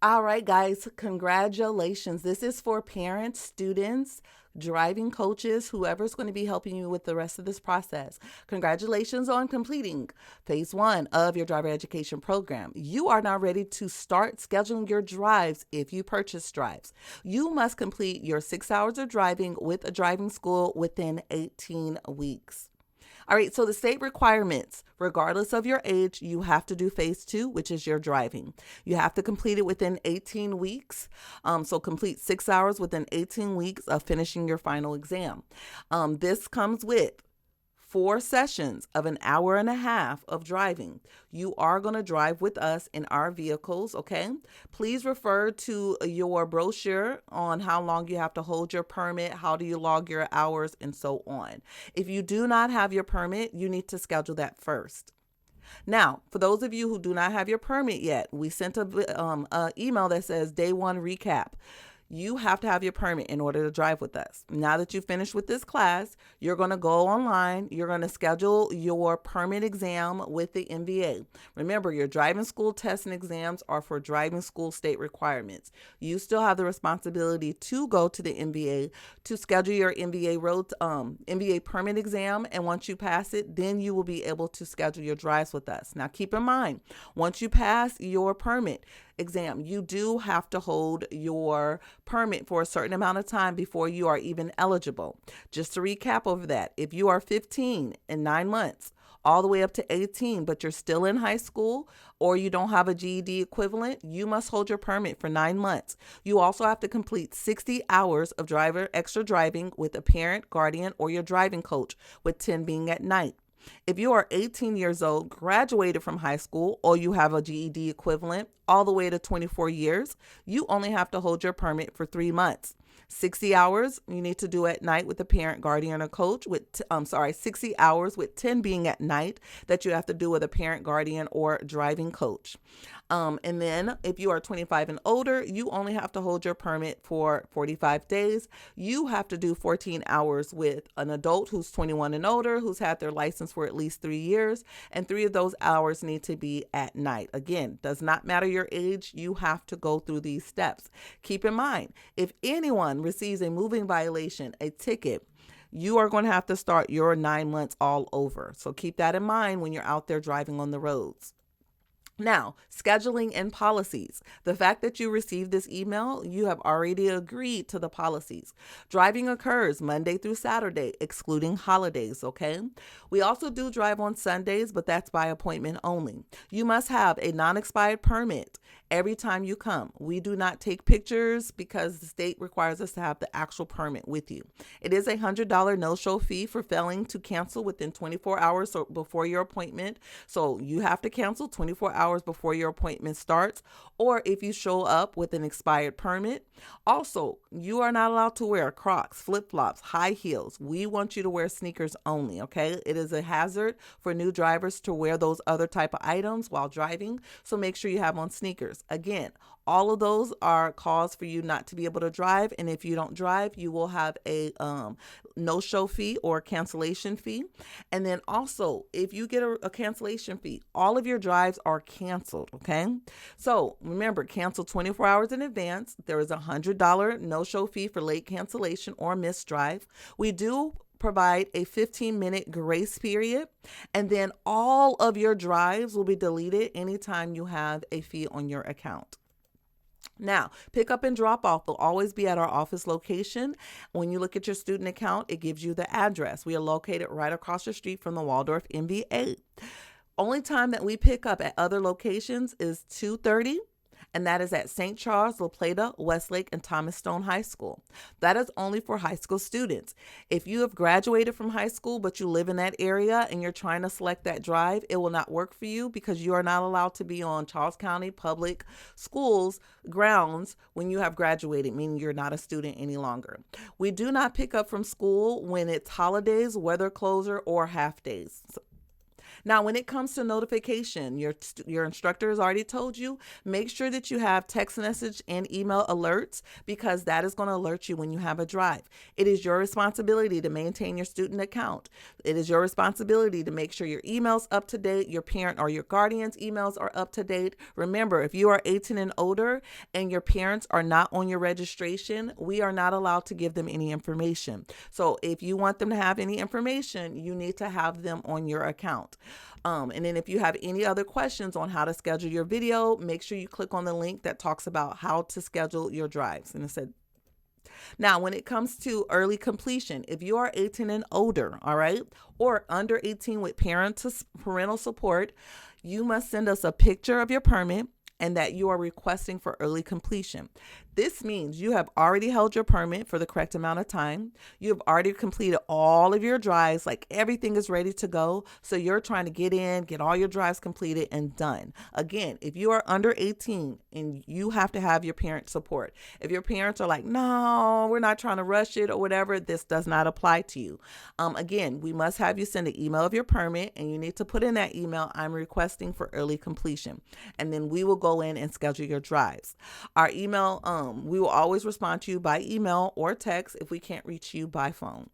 All right, guys, congratulations. This is for parents, students, driving coaches, whoever's going to be helping you with the rest of this process. Congratulations on completing phase one of your driver education program. You are now ready to start scheduling your drives if you purchase drives. You must complete your 6 hours of driving with a driving school within 18 weeks. All right, so the state requirements, regardless of your age, you have to do phase two, which is your driving. You have to complete it within 18 weeks. So complete 6 hours within 18 weeks of finishing your final exam. This comes with 4 sessions of an hour and a half of driving. You are going to drive with us in our vehicles, okay? Please refer to your brochure on how long you have to hold your permit, how do you log your hours, and so on. If you do not have your permit, you need to schedule that first. Now, for those of you who do not have your permit yet, we sent a email that says day one recap. You have to have your permit in order to drive with us. Now that you've finished with this class, you're going to go online. You're going to schedule your permit exam with the MVA. Remember, your driving school tests and exams are for driving school state requirements. You still have the responsibility to go to the MVA to schedule your MVA permit exam. And once you pass it, then you will be able to schedule your drives with us. Now, keep in mind, once you pass your permit exam, you do have to hold your permit for a certain amount of time before you are even eligible. Just to recap over that, if you are 15 in 9 months, all the way up to 18, but you're still in high school or you don't have a GED equivalent, you must hold your permit for 9 months. You also have to complete 60 hours of extra driving with a parent, guardian, or your driving coach, with 10 being at night. If you are 18 years old, graduated from high school, or you have a GED equivalent all the way to 24 years, you only have to hold your permit for 3 months. 60 hours you need to do at night with a parent, guardian, or coach. 60 hours with 10 being at night that you have to do with a parent, guardian, or driving coach. And then if you are 25 and older, you only have to hold your permit for 45 days. You have to do 14 hours with an adult who's 21 and older, who's had their license for at least 3 years, and 3 of those hours need to be at night. Again, does not matter your age, you have to go through these steps. Keep in mind, if anyone receives a moving violation, a ticket, you are going to have to start your 9 months all over. So keep that in mind when you're out there driving on the roads. Now, scheduling and policies. The fact that you received this email, you have already agreed to the policies. Driving occurs Monday through Saturday, excluding holidays, okay? We also do drive on Sundays, but that's by appointment only. You must have a non-expired permit every time you come. We do not take pictures because the state requires us to have the actual permit with you. It is a $100 no-show fee for failing to cancel within 24 hours before your appointment. So you have to cancel 24 hours before your appointment starts, or if you show up with an expired permit. Also, you are not allowed to wear Crocs, flip-flops, high heels. We want you to wear sneakers only, okay? It is a hazard for new drivers to wear those other type of items while driving, so make sure you have on sneakers. Again, all of those are cause for you not to be able to drive, and if you don't drive, you will have a no-show fee or cancellation fee. And then also, if you get a cancellation fee, all of your drives are canceled, okay? So remember, cancel 24 hours in advance. There is a $100 no-show fee for late cancellation or missed drive. We do provide a 15-minute grace period, and then all of your drives will be deleted anytime you have a fee on your account. Now, pick up and drop off will always be at our office location. When you look at your student account, it gives you the address. We are located right across the street from the Waldorf MBA. Only time that we pick up at other locations is 2:30, and that is at St. Charles, La Plata, Westlake, and Thomas Stone High School. That is only for high school students. If you have graduated from high school, but you live in that area and you're trying to select that drive, it will not work for you because you are not allowed to be on Charles County Public Schools grounds when you have graduated, meaning you're not a student any longer. We do not pick up from school when it's holidays, weather closure, or half days. Now, when it comes to notification, your instructor has already told you, make sure that you have text message and email alerts because that is going to alert you when you have a drive. It is your responsibility to maintain your student account. It is your responsibility to make sure your emails up to date, your parent or your guardian's emails are up to date. Remember, if you are 18 and older and your parents are not on your registration, we are not allowed to give them any information. So if you want them to have any information, you need to have them on your account. And then if you have any other questions on how to schedule your video, make sure you click on the link that talks about how to schedule your drives. And it said, now, when it comes to early completion, if you are 18 and older, all right, or under 18 with parental support, you must send us a picture of your permit and that you are requesting for early completion. This means you have already held your permit for the correct amount of time. You have already completed all of your drives, like everything is ready to go. So you're trying to get all your drives completed and done. Again, if you are under 18 and you have to have your parent support. If your parents are like, no, we're not trying to rush it or whatever, this does not apply to you. Again, we must have you send an email of your permit and you need to put in that email, I'm requesting for early completion. And then we will go in and schedule your drives. Our email, we will always respond to you by email or text if we can't reach you by phone.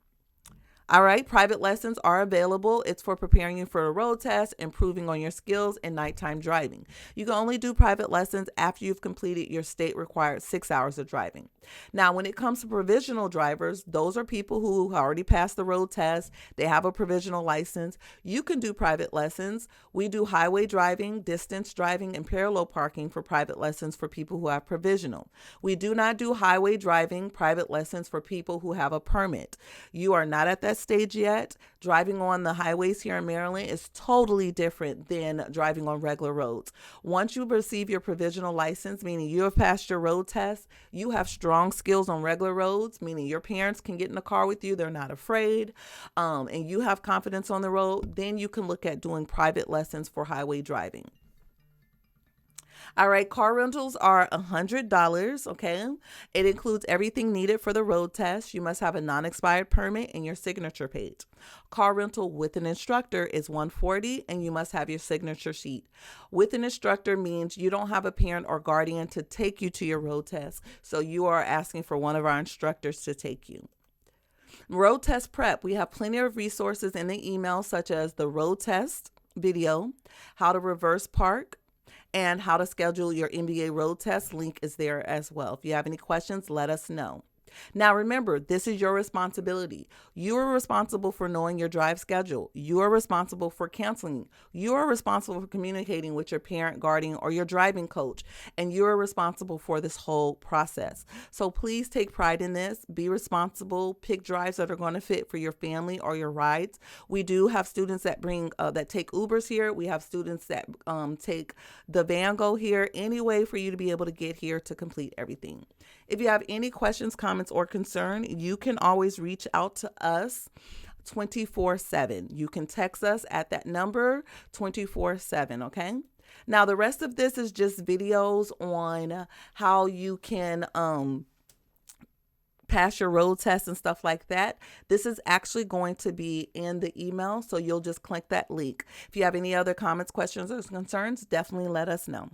All right, private lessons are available. It's for preparing you for a road test, improving on your skills, and nighttime driving. You can only do private lessons after you've completed your state-required 6 hours of driving. Now, when it comes to provisional drivers, those are people who already passed the road test. They have a provisional license. You can do private lessons. We do highway driving, distance driving, and parallel parking for private lessons for people who have provisional. We do not do highway driving private lessons for people who have a permit. You are not at that stage yet. Driving on the highways here in Maryland is totally different than driving on regular roads. Once you receive your provisional license, meaning you have passed your road test, you have strong skills on regular roads, meaning your parents can get in the car with you, they're not afraid, and you have confidence on the road, then you can look at doing private lessons for highway driving. All right, car rentals are $100, okay? It includes everything needed for the road test. You must have a non-expired permit and your signature page. Car rental with an instructor is $140, and you must have your signature sheet. With an instructor means you don't have a parent or guardian to take you to your road test, so you are asking for one of our instructors to take you. Road test prep, we have plenty of resources in the email, such as the road test video, how to reverse park, and how to schedule your NBA road test. Link is there as well. If you have any questions, let us know. Now, remember, this is your responsibility. You are responsible for knowing your drive schedule. You are responsible for canceling. You are responsible for communicating with your parent, guardian, or your driving coach. And you are responsible for this whole process. So please take pride in this. Be responsible. Pick drives that are going to fit for your family or your rides. We do have students that take Ubers here. We have students that take the Van Go here. Any way for you to be able to get here to complete everything. If you have any questions, comments, or concern, you can always reach out to us 24/7. You can text us at that number 24/7, okay? Now, the rest of this is just videos on how you can pass your road test and stuff like that. This is actually going to be in the email, so you'll just click that link. If you have any other comments, questions, or concerns, definitely let us know.